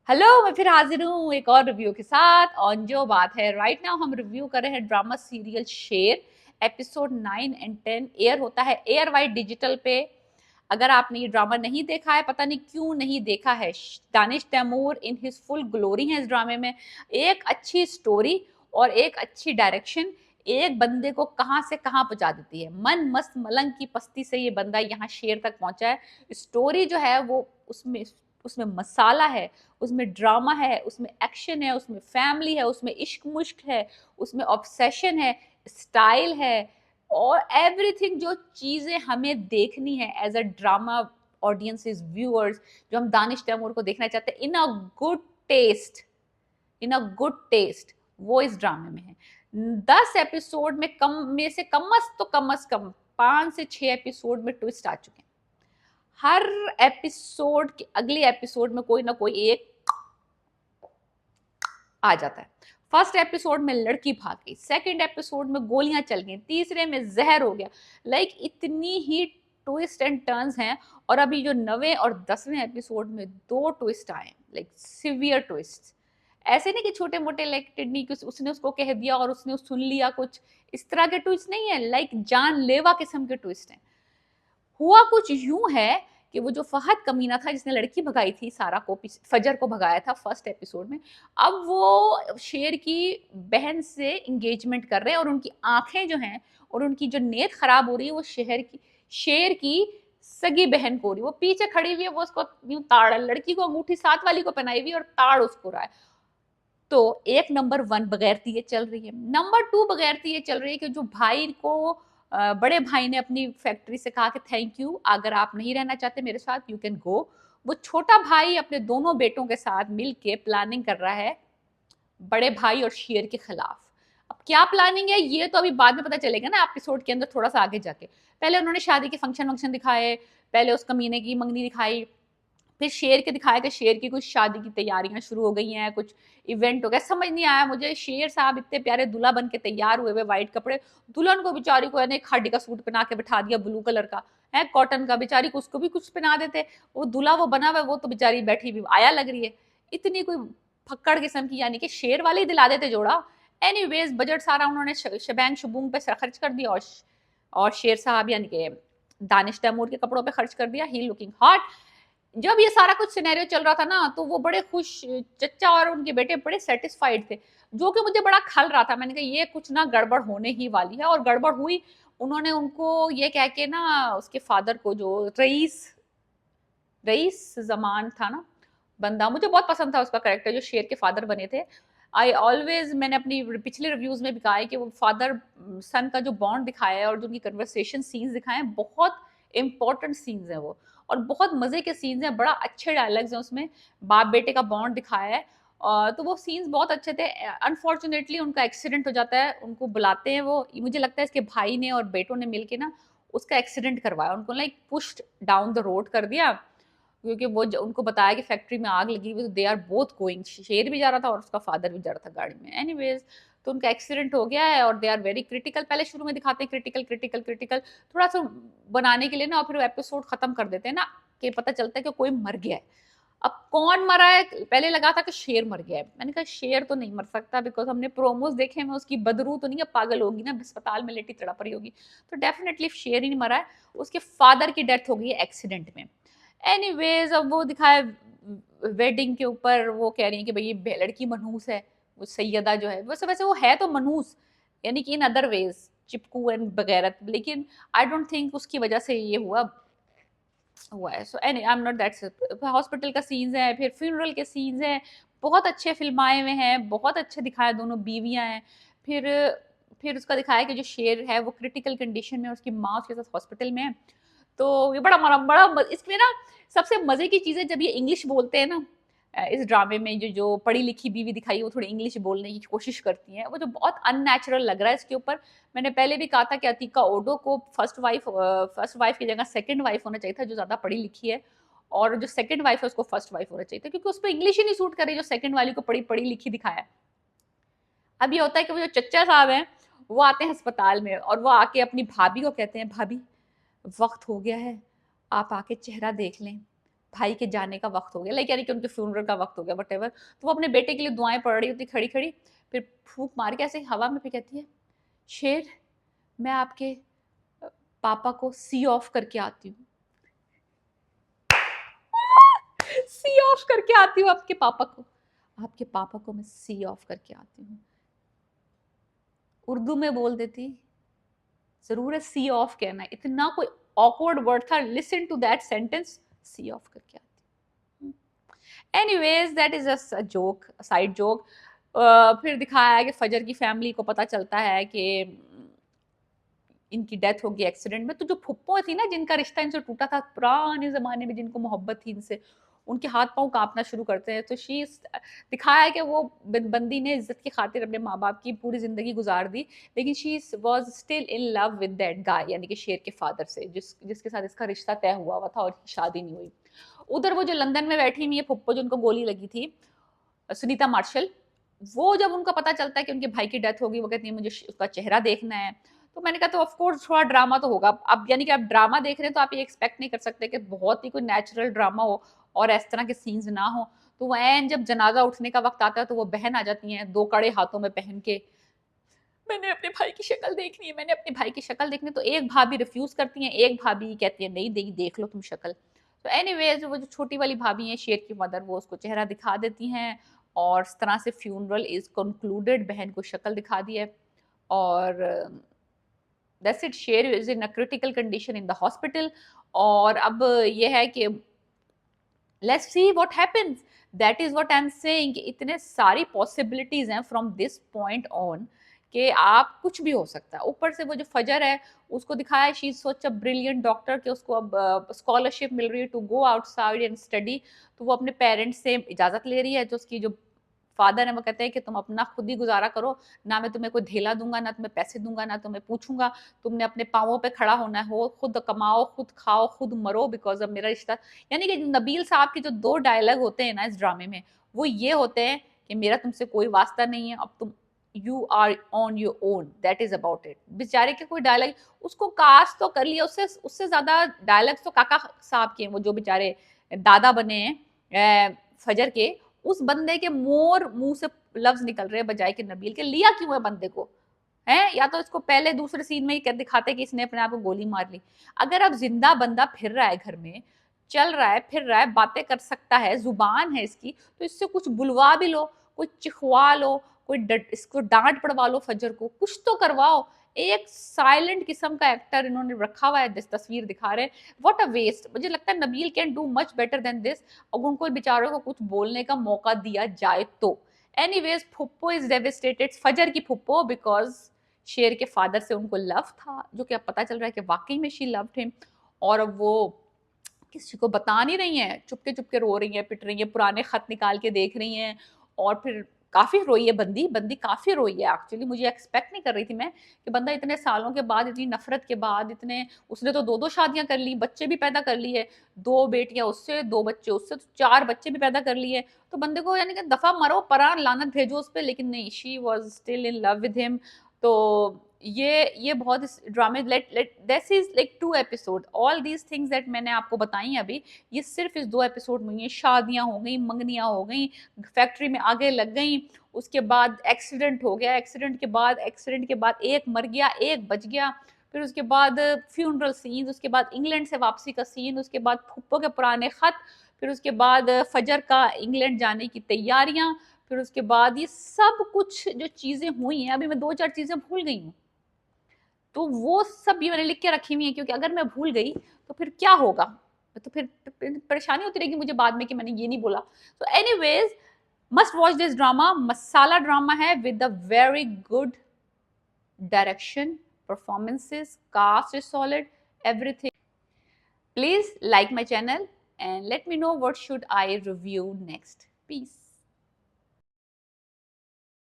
Hello, मैं फिर हाजिर हूँ एक और रिव्यू के साथ। और जो बात है राइट नाउ हम रिव्यू कर रहे हैं ड्रामा सीरियल शेर। एपिसोड 9 एंड 10 एयर होता है एयर वाइट डिजिटल पे। अगर आपने ये ड्रामा नहीं देखा है, पता नहीं क्यों नहीं देखा है, Danish Taimur in his full glory है इस ड्रामे में। एक अच्छी स्टोरी और एक अच्छी डायरेक्शन एक बंदे को कहाँ से कहाँ पहुंचा देती है। मन मस्त मलंग की पस्ती से ये बंदा यहाँ शेर तक पहुंचा है। स्टोरी जो है वो उसमें उसमें मसाला है, उसमें ड्रामा है, उसमें एक्शन है, उसमें फैमिली है, उसमें इश्क मुश्क है, उसमें ऑब्सेशन है, स्टाइल है और एवरीथिंग जो चीजें हमें देखनी है as a drama audiences viewers, जो हम दानिश तैमूर को देखना चाहते हैं in a good taste, in a good taste, वो इस ड्रामे में है। 10 एपिसोड में कम में से कम अज कम 5 से 6 एपिसोड में ट्विस्ट आ चुके हैं। हर एपिसोड के अगले एपिसोड में कोई ना कोई एक आ जाता है। फर्स्ट एपिसोड में लड़की भाग गई, सेकंड एपिसोड में गोलियां चल गई, तीसरे में जहर हो गया। लाइक इतनी ही ट्विस्ट एंड टर्न्स हैं। और अभी जो 9वें और 10वें एपिसोड में 2 ट्विस्ट आए, लाइक सिवियर ट्विस्ट। ऐसे नहीं कि छोटे मोटे लाइक टिड्नी उसने उसको कह दिया और उसने सुन लिया, कुछ इस तरह के ट्विस्ट नहीं है, लाइक जानलेवा किस्म के ट्विस्ट हैं। हुआ कुछ यूं है कि वो जो फहद कमीना था जिसने लड़की भगाई थी सारा को, फजर को भगाया था फर्स्ट एपिसोड में, अब वो शेर की बहन से इंगेजमेंट कर रहे हैं और उनकी आंखें जो हैं और उनकी जो नीयत खराब हो रही है वो शेर की सगी बहन को हो रही है। वो पीछे खड़ी हुई है, वो उसको यूं ताड़, लड़की को अंगूठी साथ वाली को पहनाई हुई और ताड़ उसको रहा है। तो एक नंबर 1 बगैरती ये चल रही है। नंबर 2 बगैरती ये चल रही है कि जो भाई को बड़े भाई ने अपनी फैक्ट्री से कहा कि थैंक यू, अगर आप नहीं रहना चाहते मेरे साथ यू कैन गो। वो छोटा भाई अपने दोनों बेटों के साथ मिलके प्लानिंग कर रहा है बड़े भाई और शेर के खिलाफ। अब क्या प्लानिंग है ये तो अभी बाद में पता चलेगा ना एपिसोड के अंदर, थोड़ा सा आगे जाके। पहले उन्होंने शादी के फंक्शन वंक्शन दिखाए, पहले उस कमीने की मंगनी दिखाई, फिर शेर के दिखाया कि शेर की कुछ शादी की तैयारियां शुरू हो गई हैं, कुछ इवेंट हो गया। समझ नहीं आया मुझे, शेर साहब इतने प्यारे दूल्हा बन के तैयार हुए हुए वाइट कपड़े, दुल्हन को बेचारी को एक खाड़ी का सूट पहना के बिठा दिया ब्लू कलर का है, कॉटन का, बेचारी को उसको भी कुछ पहना देते। वो दूल्हा वो बना हुआ, वो तो बेचारी बैठी भी आया लग रही है। इतनी कोई फक्कड़ किस्म की, यानी कि शेर वाले ही दिला देते जोड़ा। एनीवेज बजट सारा उन्होंने शबैंग शुबूंग पे खर्च कर दिया और शेर साहब यानी कि दानिश तैमूर के कपड़ों पे खर्च कर दिया। ही लुकिंग हॉट। जब ये सारा कुछ सिनेरियो चल रहा था ना तो वो बड़े खुश, चचा और उनके बेटे बड़े सेटिस्फाइड थे, जो कि मुझे बड़ा खल रहा था। मैंने कहा ये कुछ ना गड़बड़ होने ही वाली है, और गड़बड़ हुई। उन्होंने उनको ये कह के ना, उसके फादर को, जो रईस रईस जमान था ना बंदा, मुझे बहुत पसंद था उसका कैरेक्टर जो शेर के फादर बने थे। आई ऑलवेज, मैंने अपनी पिछले रिव्यूज में भी कहा है कि वो फादर सन का जो बॉन्ड दिखाया है और जो उनकी कन्वर्सेशन सीन्स दिखाए हैं, बहुत इंपॉर्टेंट सीन्स हैं वो, और बहुत मजे के सीन्स हैं, बड़ा अच्छे डायलॉग्स हैं उसमें, बाप बेटे का बॉन्ड दिखाया है। तो वो सीन्स बहुत अच्छे थे। अनफॉर्चुनेटली उनका एक्सीडेंट हो जाता है, उनको बुलाते हैं, वो मुझे लगता है इसके भाई ने और बेटों ने मिलके ना उसका एक्सीडेंट करवाया, उनको like pushed down the road कर दिया, क्योंकि वो उनको बताया कि फैक्ट्री में आग लगी हुई, तो दे आर बोथ गोइंग, शेर भी जा रहा था और उसका फादर भी जा रहा था गाड़ी में। एनीवेज, तो उनका एक्सीडेंट हो गया है और दे आर वेरी क्रिटिकल। पहले शुरू में दिखाते हैं क्रिटिकल क्रिटिकल क्रिटिकल, थोड़ा सा बनाने के लिए ना, और फिर एपिसोड खत्म कर देते हैं ना, कि पता चलता है कि कोई मर गया है। अब कौन मरा है, पहले लगा था कि शेर मर गया है। मैंने कहा शेर तो नहीं मर सकता, बिकॉज हमने प्रोमोज देखे में उसकी बदरू तो नहीं है, पागल होगी ना, अस्पताल में लेटी तड़प रही होगी, तो डेफिनेटली शेर ही नहीं मरा है। उसके फादर की डेथ हो गई है एक्सीडेंट में। एनीवेज, अब वो दिखाया वेडिंग के ऊपर, वो कह रही है कि भाई ये लड़की मनहूस है, वो सैयदा जो है, वैसे वैसे वो है तो मनहूस, यानी कि in other ways Chipko and वगैरह, लेकिन आई डोंट थिंक उसकी वजह से ये हुआ है। So any, I am not that. Hospital का सीन्स है, फिर फ्यूनरल के सीन्स हैं, बहुत अच्छे फिल्माए हुए हैं, बहुत अच्छे दिखाया, दोनों बीवियां हैं। फिर फिर उसका दिखाया कि जो शेर है वो क्रिटिकल कंडीशन में, उसकी माँ उसके साथ हॉस्पिटल में है। तो ये बड़ा इसमें ना सबसे मजे की चीज है जब ये इंग्लिश बोलते हैं ना। इस ड्रामे में जो जो पढ़ी लिखी बीवी दिखाई है, वो थोड़ी इंग्लिश बोलने की कोशिश करती है, वो जो बहुत अननेचुरल लग रहा है इसके ऊपर। मैंने पहले भी कहा था कि अतीका ओडो को फर्स्ट वाइफ की जगह सेकंड वाइफ होना चाहिए था, जो ज्यादा पढ़ी लिखी है, और जो सेकंड वाइफ है उसको फर्स्ट वाइफ होना चाहिए था, क्योंकि उस पर इंग्लिश ही नहीं सूट कर रही, जो सेकंड वाली को पढ़ी पढ़ी लिखी दिखाया है। अब ये होता है कि वो जो चच्चा साहब हैं, वो आते हैं अस्पताल में और वो आके अपनी भाभी को कहते हैं, भाभी वक्त हो गया है, आप आके चेहरा देख लें। भाई के जाने का वक्त हो गया, लाइक यानी कि उनके फ्यूनरल का वक्त हो गया, वटेवर। तो वो अपने बेटे के लिए दुआएं पढ़ रही होती खड़ी खड़ी, फिर फूंक मार के ऐसे हवा में, फिर कहती है, शेर मैं आपके पापा को सी ऑफ करके आती हूँ। सी ऑफ करके आती हूँ आपके पापा को मैं सी ऑफ करके आती हूँ। उर्दू में बोल देती, जरूर है सी ऑफ कहना, इतना कोई ऑकवर्ड वर्ड था, listen to that sentence, see off करके आती हूँ। Anyways that is a joke, side joke. फिर दिखाया है कि फजर की फैमिली को पता चलता है कि इनकी डेथ होगी एक्सीडेंट में। तो जो फुप्पो थी ना, जिनका रिश्ता इनसे टूटा था पुराने जमाने में, जिनको मोहब्बत थी इनसे, उनके हाथ पांव कांपना शुरू करते हैं। तो शी दिखाया है कि वो बंदी ने इज्जत की खातिर अपने माँ बाप की पूरी जिंदगी गुजार दी, लेकिन she was still in love with that guy, यानी कि शेर के फादर से, जिसके साथ इसका रिश्ता तय हुआ था और शादी नहीं हुई। उधर वो जो लंदन में बैठी हुई है फुप्पो, जो उनको गोली लगी थी, सुनीता मार्शल, वो जब उनको पता चलता है कि उनके भाई की डेथ होगी, वो कहती है मुझे उसका चेहरा देखना है। तो मैंने कहा तो ऑफ कोर्स थोड़ा ड्रामा तो होगा। अब यानी कि आप ड्रामा देख रहे हैं तो आप ये एक्सपेक्ट नहीं कर सकते कि बहुत ही कोई नेचुरल ड्रामा हो और इस तरह के सीन्स ना हो। तो वह जब जनाजा उठने का वक्त आता है तो वो बहन आ जाती हैं 2 कड़े हाथों में पहन के, मैंने अपने भाई की शक्ल देखनी है, मैंने अपने भाई की शक्ल देखनी है। तो एक भाभी रिफ्यूज करती है, एक भाभी कहती है नहीं देगी, देख लो तुम शक्ल। तो एनीवेज वो जो छोटी वाली भाभी है शेर की मदर, वो उसको चेहरा दिखा देती हैं और इस तरह से फ्यूनरल इज कंक्लूडेड, बहन को शक्ल दिखा दी है और दैट्स इट। शेर is in a critical condition in the hospital. और अब ये है कि let's see what happens, that is what I am saying कि इतने सारी पॉसिबिलिटीज हैं फ्रॉम दिस पॉइंट ऑन कि आप कुछ भी हो सकता है। ऊपर से वो जो फजर है उसको दिखाया, she is such a brilliant doctor कि उसको अब स्कॉलरशिप मिल रही है to go outside and study. तो वो अपने पेरेंट्स से इजाजत ले रही है, जो उसकी जो फादर है वो कहते हैं कि तुम अपना खुद ही गुजारा करो, ना मैं तुम्हें कोई धेला दूंगा, ना तुम्हें पैसे दूंगा, ना तुम्हें पूछूंगा, तुमने अपने पांवों पे खड़ा होना है, हो खुद कमाओ, खुद खाओ, खुद मरो, बिकॉज अब मेरा रिश्ता। यानी कि नबील साहब के जो 2 डायलॉग होते हैं ना इस ड्रामे में, वो ये होते हैं कि मेरा तुमसे कोई वास्ता नहीं है, अब तुम you are on your own, that is about it. बेचारे के कोई डायलॉग उसको कास्ट तो कर लिया, उससे उससे ज्यादा डायलॉग्स तो काका साहब के, वो जो बेचारे दादा बने हैं फजर के, उस बंदे के मोर मुंह से लफ्ज निकल रहे हैं बजाय के नबील के। लिया क्यों है बंदे को, है या तो इसको पहले दूसरे सीन में ही दिखाते कि इसने अपने आप को गोली मार ली। अगर अब जिंदा बंदा फिर रहा है घर में, चल रहा है फिर रहा है, बातें कर सकता है, जुबान है इसकी, तो इससे कुछ बुलवा भी लो, कुछ चिखवा लो, कोई इसको डांट पड़वा लो, फजर को कुछ तो करवाओ। एक साइलेंट किस्म का एक्टर इन्होंने रखा हुआ है, तस्वीर दिखा रहे हैं। What a waste. मुझे लगता है Nabeel can do much better than this, और उनको बेचारों को कुछ बोलने का मौका दिया जाए तो। एनीवेज फुप्पो इज डेविस्टेटेड, फजर की फुप्पो, बिकॉज शेर के फादर से उनको लव था, जो कि अब पता चल रहा है कि वाकई में शी लव्ड हिम। और अब वो किसी को बता नहीं रही हैं, चुपके चुपके रो रही हैं, पिट रही हैं, पुराने खत निकाल के देख रही हैं। और फिर काफी रोई है बंदी काफी रोई है एक्चुअली। मुझे एक्सपेक्ट नहीं कर रही थी मैं कि बंदा इतने सालों के बाद, इतनी नफरत के बाद, इतने, उसने तो 2 शादियां कर ली, बच्चे भी पैदा कर लिए, 2 बेटियां उससे, 2 बच्चे उससे, तो 4 बच्चे भी पैदा कर लिए। तो बंदे को यानी कि दफा मरो, परान लानत भेजो उस पर, लेकिन नहीं, she was still in love with him. तो ये बहुत ड्रामे, let let this is like 2 episode, all these things that मैंने आपको बताई अभी, ये सिर्फ इस 2 एपिसोड में हुई। शादियां हो गई, मंगनियां हो गई, फैक्ट्री में आगे लग गई, उसके बाद एक्सीडेंट हो गया, एक्सीडेंट के बाद एक मर गया, एक बच गया, फिर उसके बाद फ्यूनरल सीन, उसके बाद इंग्लैंड से वापसी का सीन, उसके बाद फुप्पो के पुराने खत, फिर उसके बाद फजर का इंग्लैंड जाने की तैयारियां, फिर उसके बाद ये सब कुछ जो चीजें हुई हैं, अभी मैं 2-4 चीजें भूल गई हूँ, तो वो सब भी मैंने लिख के रखी हुई है, क्योंकि अगर मैं भूल गई तो फिर क्या होगा, तो फिर परेशानी होती रहेगी मुझे बाद में कि मैंने ये नहीं बोला। तो anyways must watch this drama, masala drama है with a very good direction, performances, cast is solid, everything. Please like my channel and let me know what should I review next. Peace.